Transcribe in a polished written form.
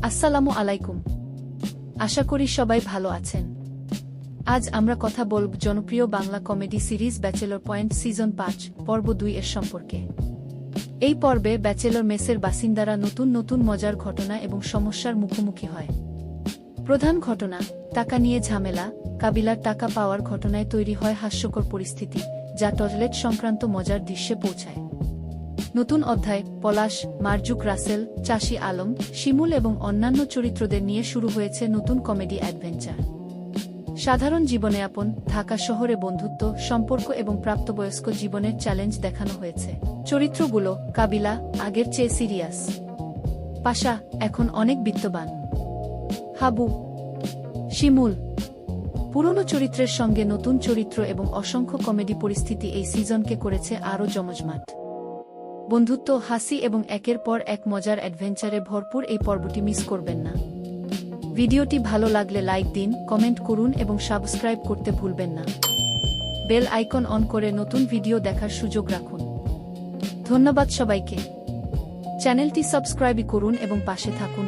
আসসালামু আলাইকুম। আশা করি সবাই ভালো আছেন। আজ আমরা কথা বলব জনপ্রিয় Bangla comedy series bachelor point season ৫ পর্ব ২ এর সম্পর্কে। এই পর্বে ব্যাচেলর মেসের বাসিন্দারা নতুন নতুন মজার ঘটনা এবং সমস্যার মুখোমুখি হয়। প্রধান ঘটনা, টাকা নিয়ে ঝামেলা। কাবিলার টাকা পাওয়ার ঘটনায় তৈরি হয় হাস্যকর পরিস্থিতি, যা টয়লেট সংক্রান্ত মজার দৃশ্যে পৌঁছায়। নতুন অধ্যায়, পলাশ, মারজুক রাসেল, চাষী আলম, শিমুল এবং অন্যান্য চরিত্রদের নিয়ে শুরু হয়েছে নতুন কমেডি অ্যাডভেঞ্চার। সাধারণ জীবনযাপন, ঢাকা শহরে বন্ধুত্ব, সম্পর্ক এবং প্রাপ্তবয়স্ক জীবনের চ্যালেঞ্জ দেখানো হয়েছে। চরিত্রগুলো, কাবিলা, আগের চেয়ে সিরিয়াস। পাশা, এখন অনেক বিত্তবান। হাবু, শিমুল, পুরনো চরিত্রের সঙ্গে নতুন চরিত্র এবং অসংখ্য কমেডি পরিস্থিতি এই সিজনকে করেছে আরও জমজমাট। বন্ধুত্ব, হাসি এবং একের পর এক মজার অ্যাডভেঞ্চারে ভরপুর এই পর্বটি মিস করবেন না। ভিডিওটি ভালো লাগলে লাইক দিন, কমেন্ট করুন এবং সাবস্ক্রাইব করতে ভুলবেন না। বেল আইকন অন করে নতুন ভিডিও দেখার সুযোগ রাখুন। ধন্যবাদ সবাইকে। চ্যানেলটি সাবস্ক্রাইব করুন এবং পাশে থাকুন।